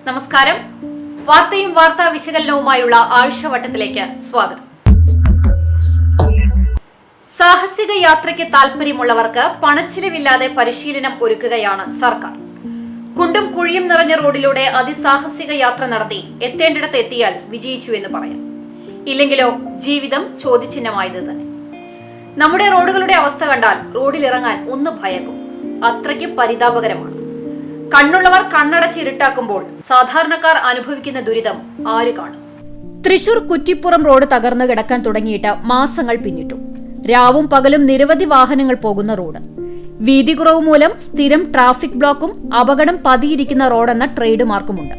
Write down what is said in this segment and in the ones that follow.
നമസ്കാരം. വാർത്തയും വാർത്താ വിശകലനവുമായുള്ള ആഴ്ചവട്ടത്തിലേക്ക് സ്വാഗതം. സാഹസിക യാത്രയ്ക്ക് താൽപര്യമുള്ളവർക്ക് പണച്ചിലവില്ലാതെ പരിശീലനം ഒരുക്കുകയാണ് സർക്കാർ. കുണ്ടും കുഴിയും നിറഞ്ഞ റോഡിലൂടെ അതിസാഹസിക യാത്ര നടത്തി എത്തേണ്ടിടത്ത് എത്തിയാൽ വിജയിച്ചു എന്ന് പറയാം. ഇല്ലെങ്കിലോ ജീവിതം ചോദ്യചിഹ്നമായത് തന്നെ. നമ്മുടെ റോഡുകളുടെ അവസ്ഥ കണ്ടാൽ റോഡിലിറങ്ങാൻ ഒന്ന് ഭയക്കും. അത്രയ്ക്ക് പരിതാപകരമാണ്. കണ്ണുള്ളവർ കണ്ണടച്ചിരുട്ടാക്കുമ്പോൾ സാധാരണക്കാർ അനുഭവിക്കുന്ന ദുരിതം ആര് കാണും? തൃശൂർ കുറ്റിപ്പുറം റോഡ് തകർന്നു കിടക്കാൻ തുടങ്ങിയിട്ട് മാസങ്ങൾ പിന്നിട്ടു. രാവും പകലും നിരവധി വാഹനങ്ങൾ പോകുന്ന റോഡ്. വീതി കുറവ് മൂലം സ്ഥിരം ട്രാഫിക് ബ്ലോക്കും അപകടം പതിയിരിക്കുന്ന റോഡെന്ന ട്രേഡ് മാർക്കുമുണ്ട്.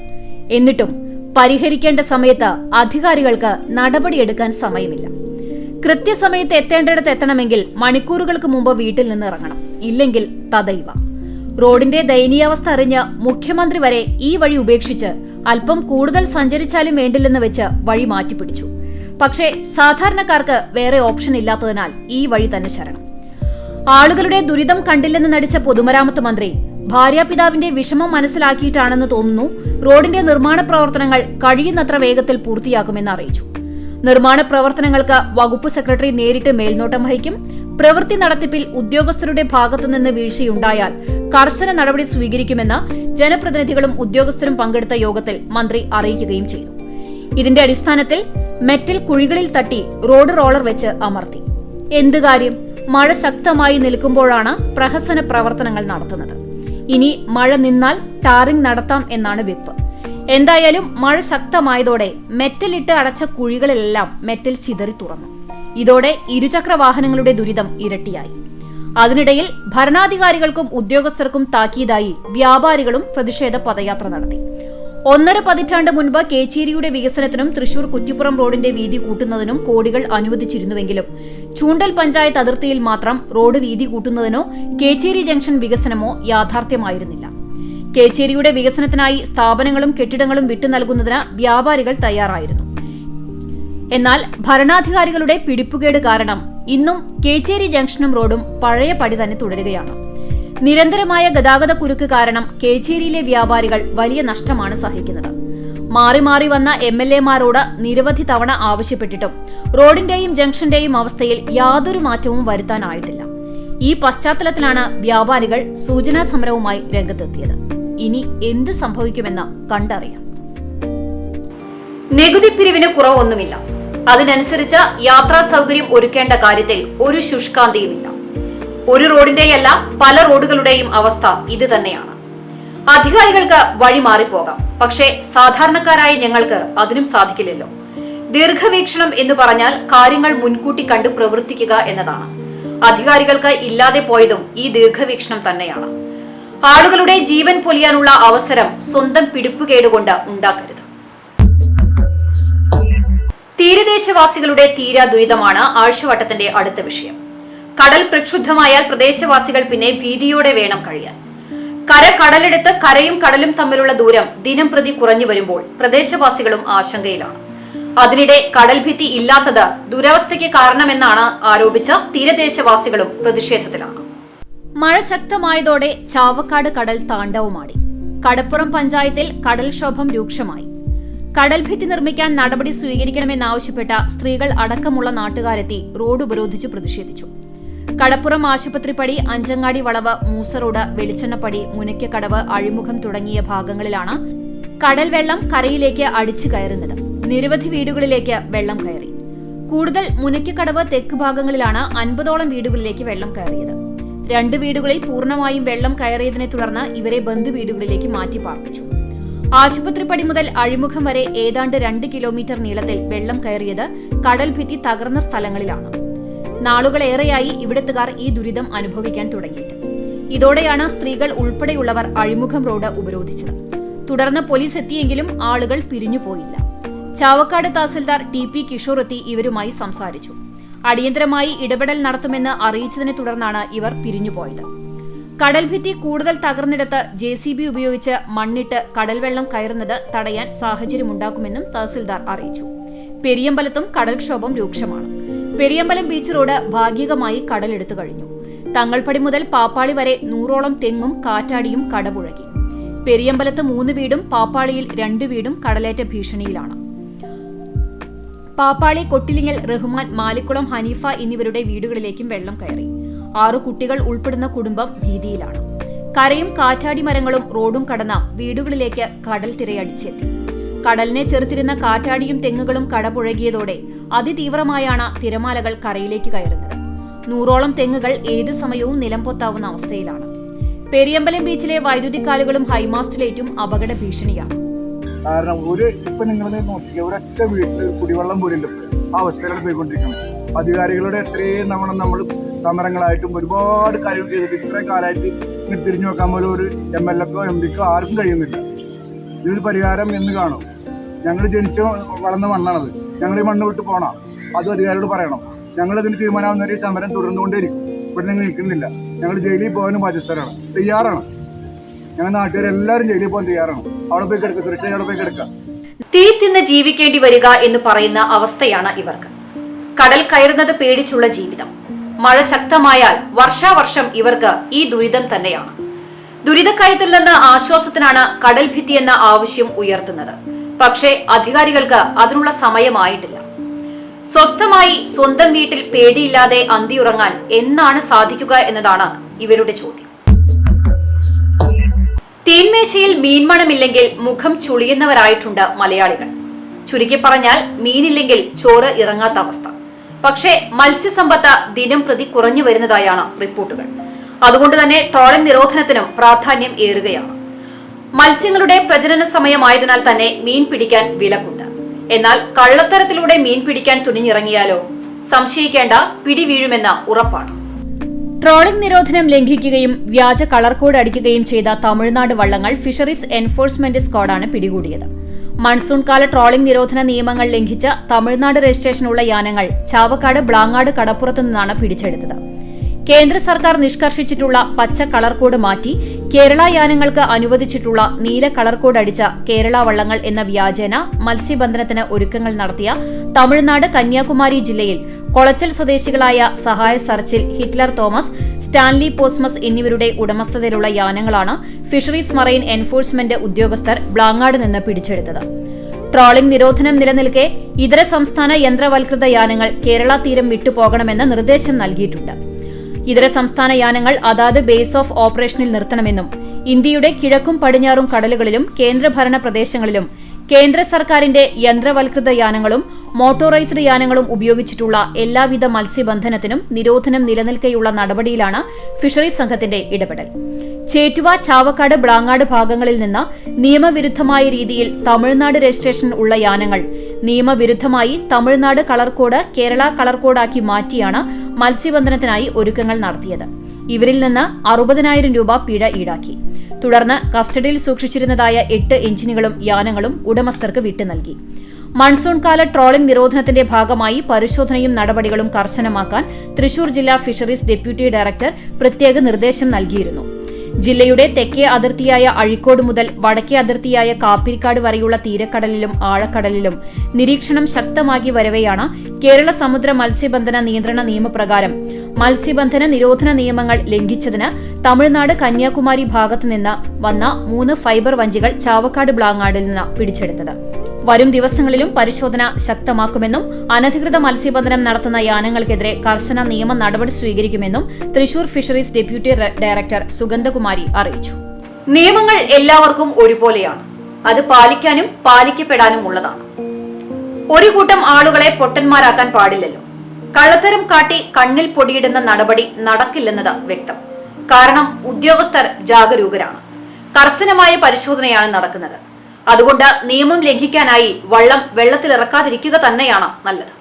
എന്നിട്ടും പരിഹരിക്കേണ്ട സമയത്ത് അധികാരികൾക്ക് നടപടിയെടുക്കാൻ സമയമില്ല. കൃത്യസമയത്ത് എത്തേണ്ടിടത്ത് എത്തണമെങ്കിൽ മണിക്കൂറുകൾക്ക് മുമ്പ് വീട്ടിൽ നിന്ന് ഇറങ്ങണം. ഇല്ലെങ്കിൽ തദൈവ. റോഡിന്റെ ദയനീയാവസ്ഥ അറിഞ്ഞ് മുഖ്യമന്ത്രി വരെ ഈ വഴി ഉപേക്ഷിച്ച് അല്പം കൂടുതൽ സഞ്ചരിച്ചാലും വേണ്ടില്ലെന്ന് വെച്ച് വഴി മാറ്റിപ്പിടിച്ചു. പക്ഷേ സാധാരണക്കാർക്ക് വേറെ ഓപ്ഷൻ ഇല്ലാത്തതിനാൽ ഈ വഴി തന്നെ ശരണം. ആളുകളുടെ ദുരിതം കണ്ടില്ലെന്ന് നടിച്ച പൊതുമരാമത്ത് മന്ത്രി ഭാര്യാപിതാവിന്റെ വിഷമം മനസ്സിലാക്കിയിട്ടാണെന്ന് തോന്നുന്നു റോഡിന്റെ നിർമ്മാണ പ്രവർത്തനങ്ങൾ കഴിയുന്നത്ര വേഗത്തിൽ പൂർത്തിയാക്കുമെന്ന് അറിയിച്ചു. നിർമ്മാണ പ്രവർത്തനങ്ങൾക്ക് വകുപ്പ് സെക്രട്ടറി നേരിട്ട് മേൽനോട്ടം വഹിക്കും. പ്രവൃത്തി നടത്തിപ്പിൽ ഉദ്യോഗസ്ഥരുടെ ഭാഗത്തുനിന്ന് വീഴ്ചയുണ്ടായാൽ കർശന നടപടി സ്വീകരിക്കുമെന്ന് ജനപ്രതിനിധികളും ഉദ്യോഗസ്ഥരും പങ്കെടുത്ത യോഗത്തിൽ മന്ത്രി അറിയിക്കുകയും ചെയ്തു. ഇതിന്റെ അടിസ്ഥാനത്തിൽ മെറ്റൽ കുഴികളിൽ തട്ടി റോഡ് റോളർ വെച്ച് അമർത്തി. എന്ത് കാര്യം? മഴ ശക്തമായി നിൽക്കുമ്പോഴാണ് പ്രഹസന പ്രവർത്തനങ്ങൾ നടത്തുന്നത്. ഇനി മഴ നിന്നാൽ ടാറിംഗ് നടത്താം എന്നാണ് വിപ്പ്. എന്തായാലും മഴ ശക്തമായതോടെ മെറ്റലിട്ട് അടച്ച കുഴികളിലെല്ലാം മെറ്റൽ ചിതറി തുറന്നു. ഇതോടെ ഇരുചക്ര വാഹനങ്ങളുടെ ദുരിതം ഇരട്ടിയായി. അതിനിടയിൽ ഭരണാധികാരികൾക്കും ഉദ്യോഗസ്ഥർക്കും താക്കീതായി വ്യാപാരികളും പ്രതിഷേധ പദയാത്ര നടത്തി. 1.5 പതിറ്റാണ്ട് മുൻപ് കേച്ചേരിയുടെ വികസനത്തിനും തൃശൂർ കുറ്റിപ്പുറം റോഡിന്റെ വീതി കൂട്ടുന്നതിനും കോടികൾ അനുവദിച്ചിരുന്നുവെങ്കിലും ചൂണ്ടൽ പഞ്ചായത്ത് അതിർത്തിയിൽ മാത്രം റോഡ് വീതി കൂട്ടുന്നതിനോ കേച്ചേരി ജംഗ്ഷൻ വികസനമോ യാഥാർത്ഥ്യമായിരുന്നില്ല. കേച്ചേരിയുടെ വികസനത്തിനായി സ്ഥാപനങ്ങളും കെട്ടിടങ്ങളും വിട്ടു നൽകുന്നതിന് വ്യാപാരികൾ തയ്യാറായിരുന്നു. എന്നാൽ ഭരണാധികാരികളുടെ പിടിപ്പുകേട് കാരണം ഇന്നും കേച്ചേരി ജംഗ്ഷനും റോഡും പഴയ പടി തന്നെ തുടരുകയാണ്. നിരന്തരമായ ഗതാഗത കുരുക്ക് കാരണം കേച്ചേരിയിലെ വ്യാപാരികൾ വലിയ നഷ്ടമാണ് സഹിക്കുന്നത്. മാറി മാറി വന്ന MLA-മാരോട് നിരവധി തവണ ആവശ്യപ്പെട്ടിട്ടും റോഡിന്റെയും ജംഗ്ഷന്റെയും അവസ്ഥയിൽ യാതൊരു മാറ്റവും വരുത്താനായിട്ടില്ല. ഈ പശ്ചാത്തലത്തിലാണ് വ്യാപാരികൾ സൂചനാ സമരവുമായി രംഗത്തെത്തിയത്. ഇനി എന്ത് സംഭവിക്കുമെന്ന് കണ്ടറിയാം. നികുതി പിരിവിന് കുറവൊന്നുമില്ല. അതിനനുസരിച്ച് യാത്രാ സൗകര്യം ഒരുക്കേണ്ട കാര്യത്തിൽ ഒരു ശുഷ്കാന്തിയുമില്ല. ഒരു റോഡിന്റെയല്ല പല റോഡുകളുടെയും അവസ്ഥ ഇത് തന്നെയാണ്. അധികാരികൾക്ക് വഴി മാറിപ്പോകാം. പക്ഷേ സാധാരണക്കാരായ ഞങ്ങൾക്ക് അതിനും സാധിക്കില്ലല്ലോ. ദീർഘവീക്ഷണം എന്ന് പറഞ്ഞാൽ കാര്യങ്ങൾ മുൻകൂട്ടി കണ്ടു പ്രവർത്തിക്കുക എന്നതാണ്. അധികാരികൾക്ക് ഇല്ലാതെ പോയതും ഈ ദീർഘവീക്ഷണം തന്നെയാണ്. ആളുകളുടെ ജീവൻ പൊലിയാനുള്ള അവസരം സ്വന്തം പിടിപ്പുകേടുകൊണ്ട് ഉണ്ടാക്കരുത്. തീരദേശവാസികളുടെ തീരാ ദുരിതമാണ് ആഴ്ചവട്ടത്തിന്റെ അടുത്ത വിഷയം. കടൽ പ്രക്ഷുബ്ധമായാൽ പ്രദേശവാസികൾ പിന്നെ ഭീതിയോടെ വേണം കഴിയാൻ. കടലെടുത്ത് കരയും കടലും തമ്മിലുള്ള ദൂരം ദിനം പ്രതി കുറഞ്ഞു വരുമ്പോൾ പ്രദേശവാസികളും ആശങ്കയിലാണ്. അതിനിടെ കടൽ ഭിത്തി ഇല്ലാത്തത് ദുരവസ്ഥയ്ക്ക് കാരണമെന്നാണ് ആരോപിച്ച തീരദേശവാസികളും പ്രതിഷേധത്തിലാണ്. മഴ ശക്തമായതോടെ ചാവക്കാട് കടൽ താണ്ഡവമാടി. കടപ്പുറം പഞ്ചായത്തിൽ കടൽക്ഷോഭം രൂക്ഷമായി. കടൽഭിത്തി നിർമ്മിക്കാൻ നടപടി സ്വീകരിക്കണമെന്നാവശ്യപ്പെട്ട സ്ത്രീകൾ അടക്കമുള്ള നാട്ടുകാരെത്തി റോഡ് ഉപരോധിച്ചു പ്രതിഷേധിച്ചു. കടപ്പുറം ആശുപത്രിപ്പടി, അഞ്ചങ്ങാടി വളവ്, മൂസറോഡ്, വെളിച്ചെണ്ണപ്പടി, മുനയ്ക്കക്കടവ്, അഴിമുഖം തുടങ്ങിയ ഭാഗങ്ങളിലാണ് കടൽ വെള്ളം കരയിലേക്ക് അടിച്ചു കയറുന്നത്. നിരവധി വീടുകളിലേക്ക് വെള്ളം കയറി. കൂടുതൽ മുനയ്ക്കക്കടവ് തെക്ക് ഭാഗങ്ങളിലാണ് 50ഓളം വീടുകളിലേക്ക് വെള്ളം കയറിയത്. 2 വീടുകളിൽ പൂർണ്ണമായും വെള്ളം കയറിയതിനെ തുടർന്ന് ഇവരെ ബന്ധുവീടുകളിലേക്ക് മാറ്റി പാർപ്പിച്ചു. ആശുപത്രിപ്പടി മുതൽ അഴിമുഖം വരെ ഏതാണ്ട് 2 കിലോമീറ്റർ നീളത്തിൽ വെള്ളം കയറിയത് കടൽ ഭിത്തി തകർന്ന സ്ഥലങ്ങളിലാണ്. നാളുകളേറെയായി ഇവിടുത്തുകാർ ഈ ദുരിതം അനുഭവിക്കാൻ തുടങ്ങിയിട്ട്. ഇതോടെയാണ് സ്ത്രീകൾ ഉൾപ്പെടെയുള്ളവർ അഴിമുഖം റോഡ് ഉപരോധിച്ചത്. തുടർന്ന് പോലീസ് എത്തിയെങ്കിലും ആളുകൾ പിരിഞ്ഞുപോയില്ല. ചാവക്കാട് തഹസിൽദാർ TP കിഷോർ എത്തി ഇവരുമായി സംസാരിച്ചു. അടിയന്തരമായി ഇടപെടൽ നടത്തുമെന്ന് അറിയിച്ചതിനെ തുടർന്നാണ് ഇവർ പിരിഞ്ഞുപോയത്. കടൽഭിത്തി കൂടുതൽ തകർന്നിടത്ത് JCB ഉപയോഗിച്ച് മണ്ണിട്ട് കടൽവെള്ളം കയറുന്നത് തടയാൻ സാഹചര്യമുണ്ടാക്കുമെന്നും തഹസിൽദാർ അറിയിച്ചു. പെരിയമ്പലത്തും കടൽക്ഷോഭം രൂക്ഷമാണ്. പെരിയമ്പലം ബീച്ച് റോഡ് ഭാഗികമായി കടലെടുത്തു കഴിഞ്ഞു. തങ്ങൾപ്പടി മുതൽ പാപ്പാളി വരെ 100ഓളം തെങ്ങും കാറ്റാടിയും കടപുഴകി. പെരിയമ്പലത്ത് 3 വീടും പാപ്പാളിയിൽ 2 വീടും കടലേറ്റ ഭീഷണിയിലാണ്. പാപ്പാളി, കൊട്ടിലിങ്ങൽ, റഹ്മാൻ, മാലിക്കുളം, ഹനീഫ എന്നിവരുടെ വീടുകളിലേക്കും വെള്ളം കയറി. 6 കുട്ടികൾ ഉൾപ്പെടുന്ന കുടുംബം ഭീതിയിലാണ്. കരയും കാറ്റാടി മരങ്ങളും റോഡും കടന്ന വീടുകളിലേക്ക് കടൽ തിരയടിച്ചെത്തി. കടലിനെ ചെറുത്തിരുന്ന കാറ്റാടിയും തെങ്ങുകളും കടപുഴകിയതോടെ അതിതീവ്രമായാണ് തിരമാലകൾ കരയിലേക്ക് കയറുന്നത്. 100ഓളം തെങ്ങുകൾ ഏത് സമയവും നിലംപൊത്താവുന്ന അവസ്ഥയിലാണ്. പെരിയമ്പലം ബീച്ചിലെ വൈദ്യുതിക്കാലുകളും ഹൈമാസ്റ്റിലേറ്റും അപകട ഭീഷണിയാണ്. കാരണം ഇപ്പൊ നിങ്ങൾ നോക്കിയ ഒരൊറ്റ വീട്ടിൽ കുടിവെള്ളം പോലില്ല ആ അവസ്ഥയിലാണ് പോയിക്കൊണ്ടിരിക്കുന്നത്. അധികാരികളുടെ എത്രയും നമ്മൾ സമരങ്ങളായിട്ടും ഒരുപാട് കാര്യങ്ങൾ ചെയ്തിട്ട് ഇത്രയും കാലമായിട്ട് ഇങ്ങനെ തിരിഞ്ഞു നോക്കാൻ പോലും ഒരു MLA-ക്കോ MP-ക്കോ ആർക്കും കഴിയുന്നില്ല. ഇതിനൊരു പരിഹാരം എന്ന് കാണും. ഞങ്ങൾ ജനിച്ച് വളർന്ന മണ്ണാണത്. ഞങ്ങൾ ഈ മണ്ണ് വിട്ട് പോകണം. അതും അധികാരികളോട് പറയണം. ഞങ്ങളിതിന് തീരുമാനമാവുന്ന ഈ സമരം തുടർന്നുകൊണ്ടേയിരിക്കും. ഇവിടെ ഞങ്ങൾ നിൽക്കുന്നില്ല. ഞങ്ങൾ ജയിലിൽ പോകാനും ബാധ്യസ്ഥരാണ്, തയ്യാറാണ്. ഞങ്ങൾ നാട്ടുകാരെല്ലാവരും ജയിലിൽ പോകാൻ തയ്യാറാണ്. അവിടെ പോയി കിടക്കുക, സുരക്ഷ അവിടെ പോയി കിടക്കുക. തീ തിന്ന് ജീവിക്കേണ്ടി വരിക എന്ന് പറയുന്ന അവസ്ഥയാണ് ഇവർക്ക്. കടൽ കയറുന്നത് പേടിച്ചുള്ള ജീവിതം. മഴ ശക്തമായാൽ വർഷാവർഷം ഇവർക്ക് ഈ ദുരിതം തന്നെയാണ്. ദുരിതക്കയത്തിൽ നിന്ന് ആശ്വാസത്തിനാണ് കടൽ ഭിത്തി എന്ന ആവശ്യം ഉയർത്തുന്നത്. പക്ഷേ അധികാരികൾക്ക് അതിനുള്ള സമയമായിട്ടില്ല. സ്വസ്ഥമായി സ്വന്തം വീട്ടിൽ പേടിയില്ലാതെ അന്തിയുറങ്ങാൻ എന്നാണ് സാധിക്കുക എന്നതാണ് ഇവരുടെ ചോദ്യം. തീൻമേശയിൽ മീൻമണമില്ലെങ്കിൽ മുഖം ചുളിയുന്നവരായിട്ടുണ്ട് മലയാളികൾ. ചുരുക്കി പറഞ്ഞാൽ മീനില്ലെങ്കിൽ ചോറ് ഇറങ്ങാത്ത അവസ്ഥ. പക്ഷേ മത്സ്യസമ്പത്ത് ദിനം പ്രതി കുറഞ്ഞു വരുന്നതായാണ് റിപ്പോർട്ടുകൾ. അതുകൊണ്ട് തന്നെ ട്രോളിംഗ് നിരോധനത്തിനും പ്രാധാന്യം ഏറുകയാണ്. മത്സ്യങ്ങളുടെ പ്രജനന സമയമായതിനാൽ തന്നെ മീൻ പിടിക്കാൻ വിലക്കുണ്ട്. എന്നാൽ കള്ളത്തരത്തിലൂടെ മീൻ പിടിക്കാൻ തുനിഞ്ഞിറങ്ങിയാലോ സംശയിക്കേണ്ട, പിടി വീഴുമെന്ന ഉറപ്പാണ്. ട്രോളിംഗ് നിരോധനം ലംഘിക്കുകയും വ്യാജ കളർ കോഡ് അടിക്കുകയും ചെയ്ത തമിഴ്നാട് വള്ളങ്ങൾ ഫിഷറീസ് എൻഫോഴ്സ്മെന്റ് സ്ക്വാഡാണ് പിടികൂടിയത്. മൺസൂൺ കാല ട്രോളിംഗ് നിരോധന നിയമങ്ങൾ ലംഘിച്ച തമിഴ്നാട് രജിസ്ട്രേഷനുള്ള യാനങ്ങൾ ചാവക്കാട് ബ്ലാങ്ങാട് കടപ്പുറത്തു നിന്നാണ് പിടിച്ചെടുത്തത്. കേന്ദ്ര സർക്കാർ നിഷ്കർഷിച്ചിട്ടുള്ള പച്ച കളർ കോഡ് മാറ്റി കേരള യാനങ്ങൾക്ക് അനുവദിച്ചിട്ടുള്ള നീല കളർ കോഡ് അടിച്ച കേരള വള്ളങ്ങൾ എന്ന വ്യാജേന മത്സ്യബന്ധനത്തിന് ഒരുക്കങ്ങൾ നടത്തിയ തമിഴ്നാട് കന്യാകുമാരി ജില്ലയിൽ കൊളച്ചൽ സ്വദേശികളായ സഹായ സർച്ചിൽ, ഹിറ്റ്ലർ തോമസ്, സ്റ്റാൻലി പോസ്മസ് എന്നിവരുടെ ഉടമസ്ഥതയിലുള്ള യാനങ്ങളാണ് ഫിഷറീസ് മറൈൻ എൻഫോഴ്സ്മെന്റ് ഉദ്യോഗസ്ഥർ ബ്ലാങ്ങാട് നിന്ന് പിടിച്ചെടുത്തത്. ട്രോളിംഗ് നിരോധനം നിലനിൽക്കെ ഇതര സംസ്ഥാന യന്ത്രവൽകൃത യാനങ്ങൾ കേരള തീരം വിട്ടുപോകണമെന്ന് നിർദ്ദേശം നൽകിയിട്ടുണ്ട്. ഇതര സംസ്ഥാന യാനങ്ങൾ അതാത് ബേസ് ഓഫ് ഓപ്പറേഷനിൽ നിർത്തണമെന്നും ഇന്ത്യയുടെ കിഴക്കും പടിഞ്ഞാറും കടലുകളിലും കേന്ദ്രഭരണ പ്രദേശങ്ങളിലും കേന്ദ്ര സർക്കാരിന്റെ യന്ത്രവൽകൃത യാനങ്ങളും മോട്ടോറൈസ്ഡ് യാനങ്ങളും ഉപയോഗിച്ചിട്ടുള്ള എല്ലാവിധ മത്സ്യബന്ധനത്തിനും നിരോധനം നിലനിൽക്കെയുള്ള നടപടിയിലാണ് ഫിഷറീസ് സംഘത്തിന്റെ ഇടപെടൽ. ചേറ്റുവ, ചാവക്കാട്, ബ്ലാങ്ങാട് ഭാഗങ്ങളിൽ നിന്ന് നിയമവിരുദ്ധമായ രീതിയിൽ തമിഴ്നാട് രജിസ്ട്രേഷൻ ഉള്ള യാനങ്ങൾ നിയമവിരുദ്ധമായി Tamil Nadu colour code Kerala colour കോഡാക്കി മാറ്റിയാണ് മത്സ്യബന്ധനത്തിനായി ഒരുക്കങ്ങൾ നടത്തിയത്. ഇവരിൽ നിന്ന് 60,000 രൂപ പിഴ ഈടാക്കി. തുടർന്ന് കസ്റ്റഡിയിൽ സൂക്ഷിച്ചിരുന്നതായ 8 എഞ്ചിനുകളും യാനങ്ങളും ഉടമസ്ഥർക്ക് വിട്ടു നൽകി. മൺസൂൺ കാല ട്രോളിംഗ് നിരോധനത്തിന്റെ ഭാഗമായി പരിശോധനയും നടപടികളും കർശനമാക്കാൻ തൃശൂർ ജില്ലാ ഫിഷറീസ് ഡെപ്യൂട്ടി ഡയറക്ടർ പ്രത്യേക നിർദ്ദേശം നൽകിയിരുന്നു. ജില്ലയുടെ തെക്കേ അതിർത്തിയായ അഴീക്കോട് മുതൽ വടക്കേ അതിർത്തിയായ കാപ്പിരിക്കാട് വരെയുള്ള തീരക്കടലിലും ആഴക്കടലിലും നിരീക്ഷണം ശക്തമാക്കി വരവെയാണ് കേരള സമുദ്ര മത്സ്യബന്ധന നിയന്ത്രണ നിയമപ്രകാരം മത്സ്യബന്ധന നിരോധന നിയമങ്ങൾ ലംഘിച്ചതിന് തമിഴ്നാട് കന്യാകുമാരി ഭാഗത്തുനിന്ന് വന്ന 3 ഫൈബർ വഞ്ചികൾ ചാവക്കാട് ബ്ലാങ്ങാടിൽ നിന്ന് പിടിച്ചെടുത്തത്. വരും ദിവസങ്ങളിലും പരിശോധന ശക്തമാക്കുമെന്നും അനധികൃത മത്സ്യബന്ധനം നടത്തുന്ന യാനങ്ങൾക്കെതിരെ കർശന നിയമ നടപടി സ്വീകരിക്കുമെന്നും Thrissur fisheries deputy director Sugandhakumari അറിയിച്ചു. നിയമങ്ങൾ എല്ലാവർക്കും ഒരുപോലെയാണ്. അത് പാലിക്കാനും പാലിക്കപ്പെടാനും ഉള്ളതാണ്. ഒരു കൂട്ടം ആളുകളെ പൊട്ടന്മാരാക്കാൻ പാടില്ലല്ലോ. കള്ളത്തരം കാട്ടി കണ്ണിൽ പൊടിയിടുന്ന നടപടി നടക്കില്ലെന്നത് വ്യക്തം. കാരണം ഉദ്യോഗസ്ഥർ ജാഗരൂകരാണ്. കർശനമായ പരിശോധനയാണ് നടക്കുന്നത്. അതുകൊണ്ട് നിയമം ലംഘിക്കാനായി വള്ളം വെള്ളത്തിലിറക്കാതിരിക്കുക തന്നെയാണ് നല്ലത്.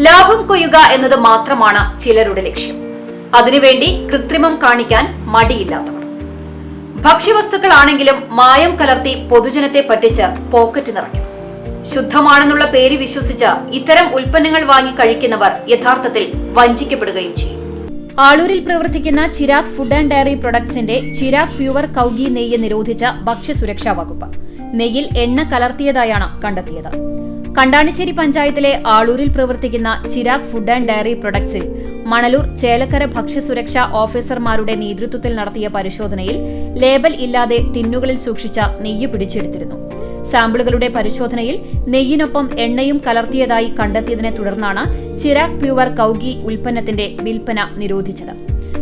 ലാഭം കൊയ്യുക എന്നത് മാത്രമാണ് ചിലരുടെ ലക്ഷ്യം. അതിനുവേണ്ടി കൃത്രിമം കാണിക്കാൻ മടിയില്ലാത്തവർ. ഭക്ഷ്യവസ്തുക്കളാണെങ്കിലും മായം കലർത്തി പൊതുജനത്തെ പറ്റിച്ച് പോക്കറ്റ് നിറയ്ക്കും. ശുദ്ധമാണെന്നുള്ള പേര് വിശ്വസിച്ച് ഇത്തരം ഉൽപ്പന്നങ്ങൾ വാങ്ങി കഴിക്കുന്നവർ യഥാർത്ഥത്തിൽ വഞ്ചിക്കപ്പെടുകയും ചെയ്യും. ആളൂരിൽ പ്രവർത്തിക്കുന്ന ചിരാഗ് ഫുഡ് ആൻഡ് ഡയറി പ്രൊഡക്ട്സിന്റെ ചിരാഗ് പ്യുവർ കൗഗി നെയ്യ് നിരോധിച്ച ഭക്ഷ്യസുരക്ഷാ വകുപ്പ്. നെയ്യിൽ എണ്ണ കലർത്തിയതായാണ് കണ്ടെത്തിയത്. കണ്ടാണിശ്ശേരി പഞ്ചായത്തിലെ ആളൂരിൽ പ്രവർത്തിക്കുന്ന ചിരാഗ് ഫുഡ് ആൻഡ് ഡയറി പ്രൊഡക്ട്സിൽ മണലൂർ ചേലക്കര ഭക്ഷ്യസുരക്ഷാ ഓഫീസർമാരുടെ നേതൃത്വത്തിൽ നടത്തിയ പരിശോധനയിൽ ലേബൽ ഇല്ലാതെ ടിന്നുകളിൽ സൂക്ഷിച്ച നെയ്യ് പിടിച്ചെടുത്തിരുന്നു. സാമ്പിളുകളുടെ പരിശോധനയിൽ നെയ്യിനൊപ്പം എണ്ണയും കലർത്തിയതായി കണ്ടെത്തിയതിനെ തുടർന്നാണ് ചിരാഗ് പ്യൂവർ കൌഗി ഉൽപ്പന്നത്തിന്റെ വിൽപ്പന നിരോധിച്ചത്.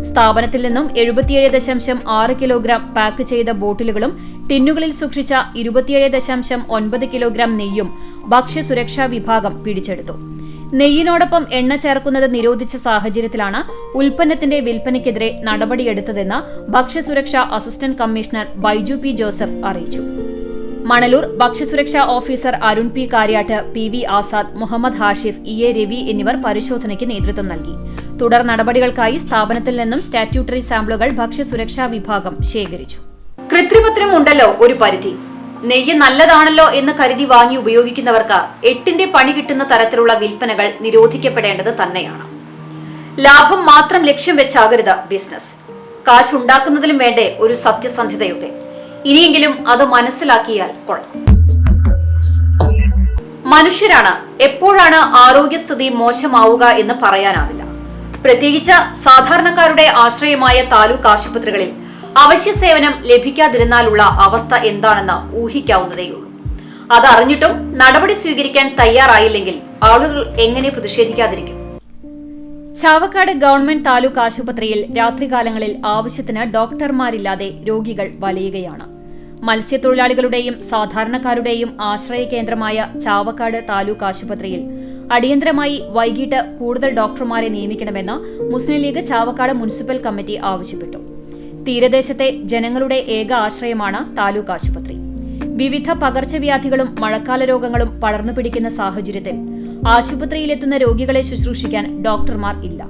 സ്ഥാപനത്തിൽ നിന്നും 77.6 കിലോഗ്രാം പാക്ക് ചെയ്ത ബോട്ടിലുകളും ടിന്നുകളിൽ സൂക്ഷിച്ച 27.9 കിലോഗ്രാം നെയ്യും ഭക്ഷ്യസുരക്ഷാ വിഭാഗം പിടിച്ചെടുത്തു. നെയ്യിനോടൊപ്പം എണ്ണ ചേർക്കുന്നത് നിരോധിച്ച സാഹചര്യത്തിലാണ് ഉൽപ്പന്നത്തിന്റെ വിൽപ്പനയ്ക്കെതിരെ നടപടിയെടുത്തതെന്ന് ഭക്ഷ്യസുരക്ഷാ അസിസ്റ്റന്റ് കമ്മീഷണർ ബൈജു പി ജോസഫ് അറിയിച്ചു. മണലൂർ ഭക്ഷ്യസുരക്ഷാ officer Arun P Karyatt, PV Azad, Muhammad Hashif, EA Ravi എന്നിവർ പരിശോധനയ്ക്ക് നേതൃത്വം നൽകി. തുടർ നടപടികൾക്കായി സ്ഥാപനത്തിൽ നിന്നും സ്റ്റാറ്റ്യൂട്ടറി സാമ്പിളുകൾ ഭക്ഷ്യസുരക്ഷാ വിഭാഗം ശേഖരിച്ചു. കൃത്രിമത്തിനും ഉണ്ടല്ലോ ഒരു പരിധി. നെയ്യ് നല്ലതാണല്ലോ എന്ന് കരുതി വാങ്ങി ഉപയോഗിക്കുന്നവർക്ക് 8ന്റെ പണി കിട്ടുന്ന തരത്തിലുള്ള വിൽപ്പനകൾ നിരോധിക്കപ്പെടേണ്ടത് തന്നെയാണ്. ലാഭം മാത്രം ലക്ഷ്യം വെച്ചാകരുത് ബിസിനസ്. കാശുണ്ടാക്കുന്നതിലും വേണ്ടേ ഒരു സത്യസന്ധതയൊക്കെ. ഇനിയെങ്കിലും അത് മനസ്സിലാക്കിയാൽ കൊള്ളാം. മനുഷ്യരാണ്, എപ്പോഴാണ് ആരോഗ്യസ്ഥിതി മോശമാവുക എന്ന് പറയാനാവില്ല. പ്രത്യേകിച്ച് സാധാരണക്കാരുടെ ആശ്രയമായ താലൂക്ക് ആശുപത്രികളിൽ അവശ്യ സേവനം ലഭിക്കാതിരുന്നാലുള്ള അവസ്ഥ എന്താണെന്ന് ഊഹിക്കാവുന്നതേയുള്ളൂ. അതറിഞ്ഞിട്ടും നടപടി സ്വീകരിക്കാൻ തയ്യാറായില്ലെങ്കിൽ ആളുകൾ എങ്ങനെ പ്രതിഷേധിക്കാതിരിക്കും? ചാവക്കാട് ഗവൺമെന്റ് താലൂക്ക് ആശുപത്രിയിൽ രാത്രികാലങ്ങളിൽ ആവശ്യത്തിന് ഡോക്ടർമാരില്ലാതെ രോഗികൾ വലയുകയാണ്. മത്സ്യത്തൊഴിലാളികളുടെയും സാധാരണക്കാരുടെയും ആശ്രയ കേന്ദ്രമായ ചാവക്കാട് താലൂക്ക് ആശുപത്രിയിൽ അടിയന്തരമായി വൈകിട്ട് കൂടുതൽ ഡോക്ടർമാരെ നിയമിക്കണമെന്ന് മുസ്ലിം ലീഗ് ചാവക്കാട് മുനിസിപ്പൽ കമ്മിറ്റി ആവശ്യപ്പെട്ടു. തീരദേശത്തെ ജനങ്ങളുടെ ഏക ആശ്രയമാണ് താലൂക്ക് ആശുപത്രി. വിവിധ പകർച്ചവ്യാധികളും മഴക്കാല രോഗങ്ങളും പടർന്നു പിടിക്കുന്ന സാഹചര്യത്തിൽ ആശുപത്രിയിലെത്തുന്ന രോഗികളെ ശുശ്രൂഷിക്കാൻ ഡോക്ടർമാർ ഇല്ല.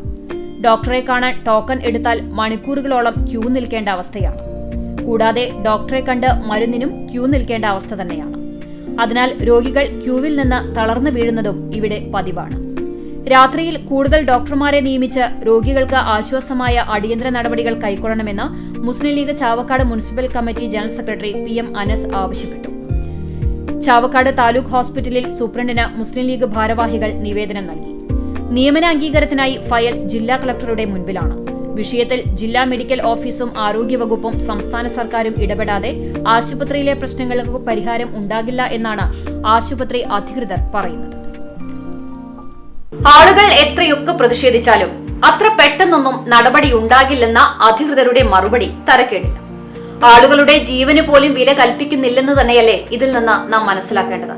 ഡോക്ടറെ കാണാൻ ടോക്കൺ എടുത്താൽ മണിക്കൂറുകളോളം ക്യൂ നിൽക്കേണ്ട അവസ്ഥയാണ്. കൂടാതെ ഡോക്ടറെ കണ്ട് മരുന്നിനും ക്യൂ നിൽക്കേണ്ട അവസ്ഥ തന്നെയാണ്. അതിനാൽ രോഗികൾ ക്യൂവിൽ നിന്ന് തളർന്നു വീഴുന്നതും ഇവിടെ പതിവാണ്. രാത്രിയിൽ കൂടുതൽ ഡോക്ടർമാരെ നിയമിച്ച് രോഗികൾക്ക് ആശ്വാസമായ അടിയന്തര നടപടികൾ കൈക്കൊള്ളണമെന്ന് Muslim League Chavakkad municipal committee general secretary PM Anas ആവശ്യപ്പെട്ടു. ചാവക്കാട് താലൂക്ക് ഹോസ്പിറ്റലിൽ സൂപ്രണ്ടിന് മുസ്ലിം ലീഗ് ഭാരവാഹികൾ നിവേദനം നൽകി. നിയമന അംഗീകാരത്തിനായി ഫയൽ ജില്ലാ കളക്ടറുടെ മുൻപിലാണ്. വിഷയത്തിൽ ജില്ലാ മെഡിക്കൽ ഓഫീസും ആരോഗ്യവകുപ്പും സംസ്ഥാന സർക്കാരും ഇടപെടാതെ ആശുപത്രിയിലെ പ്രശ്നങ്ങൾക്ക് പരിഹാരം ഉണ്ടാകില്ല എന്നാണ് ആശുപത്രി അധികൃതർ പറയുന്നത്. ആളുകൾ എത്രയൊക്കെ പ്രതിഷേധിച്ചാലും അത്ര പെട്ടെന്നൊന്നും നടപടി ഉണ്ടാകില്ലെന്ന അധികൃതരുടെ മറുപടി തരക്കേടില്ല. ആളുകളുടെ ജീവന് പോലും വില കൽപ്പിക്കുന്നില്ലെന്ന് തന്നെയല്ലേ ഇതിൽ നിന്ന് നാം മനസ്സിലാക്കേണ്ടത്.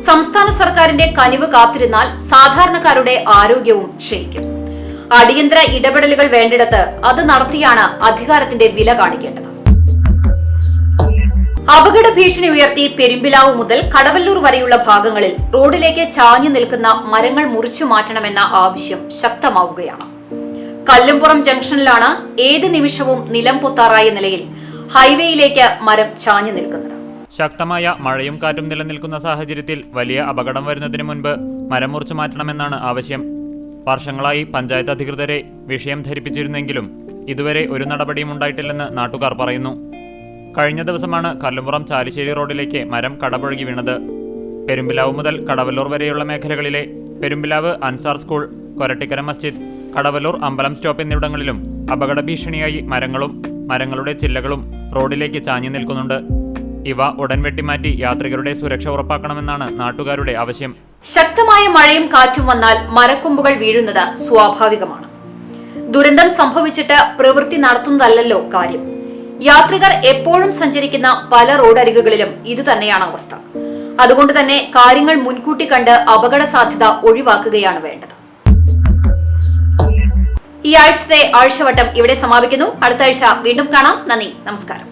സംസ്ഥാന സർക്കാരിന്റെ കനിവ് കാത്തിരുന്നാൽ സാധാരണക്കാരുടെ ആരോഗ്യവും ക്ഷയിക്കും. അടിയന്തര ഇടപെടലുകൾ വേണ്ടിടത്ത് അത് നടത്തിയാണ് അധികാരത്തിന്റെ വില കാണിക്കേണ്ടത്. അപകട ഭീഷണി ഉയർത്തി പെരുമ്പിലാവ് മുതൽ കടവല്ലൂർ വരെയുള്ള ഭാഗങ്ങളിൽ റോഡിലേക്ക് ചാഞ്ഞു നിൽക്കുന്ന മരങ്ങൾ മുറിച്ചു മാറ്റണമെന്ന ആവശ്യം ശക്തമാവുകയാണ്. കല്ലുംപുറം ജംഗ്ഷനിലാണ് ഏത് നിമിഷവും നിലം പൊത്താറായ നിലയിൽ ഹൈവേയിലേക്ക് മരം ചാഞ്ഞു നിൽക്കുന്നത്. ശക്തമായ മഴയും കാറ്റും നിലനിൽക്കുന്ന സാഹചര്യത്തിൽ വലിയ അപകടം വരുന്നതിന് മുൻപ് മരം മുറിച്ചു മാറ്റണമെന്നാണ് ആവശ്യം. വർഷങ്ങളായി പഞ്ചായത്ത് അധികൃതരെ വിഷയം ധരിപ്പിച്ചിരുന്നെങ്കിലും ഇതുവരെ ഒരു നടപടിയും ഉണ്ടായിട്ടില്ലെന്ന് നാട്ടുകാർ പറയുന്നു. കഴിഞ്ഞ ദിവസമാണ് കല്ലുംപുറം ചാലിശ്ശേരി റോഡിലേക്ക് മരം കടപുഴകി വീണത്. പെരുമ്പിലാവ് മുതൽ കടവല്ലൂർ വരെയുള്ള മേഖലകളിലെ പെരുമ്പിലാവ് അൻസാർ സ്കൂൾ, കൊരട്ടിക്കര മസ്ജിദ്, കടവല്ലൂർ അമ്പലം സ്റ്റോപ്പ് എന്നിവിടങ്ങളിലും അപകട ഭീഷണിയായി മരങ്ങളുടെ ചില്ലകളും റോഡിലേക്ക് ചാഞ്ഞു നിൽക്കുന്നുണ്ട്. ഇവ ഉടൻ വെട്ടിമാറ്റി യാത്രികരുടെ സുരക്ഷ ഉറപ്പാക്കണമെന്നാണ് നാട്ടുകാരുടെ ആവശ്യം. ശക്തമായ മഴയും കാറ്റും വന്നാൽ മരക്കൊമ്പുകൾ വീഴുന്നത് സ്വാഭാവികമാണ്. ദുരന്തം സംഭവിച്ചിട്ട് പ്രവൃത്തി നടത്തുന്നതല്ലല്ലോ കാര്യം. യാത്രികർ എപ്പോഴും സഞ്ചരിക്കുന്ന പല റോഡരികുകളിലും ഇത് തന്നെയാണ് അവസ്ഥ. അതുകൊണ്ട് തന്നെ കാര്യങ്ങൾ മുൻകൂട്ടി കണ്ട് അപകട സാധ്യത ഒഴിവാക്കുകയാണ് വേണ്ടത്. ഈ ആഴ്ചത്തെ ആഴ്ചവട്ടം ഇവിടെ സമാപിക്കുന്നു. അടുത്ത ആഴ്ച വീണ്ടും കാണാം. നന്ദി, നമസ്കാരം.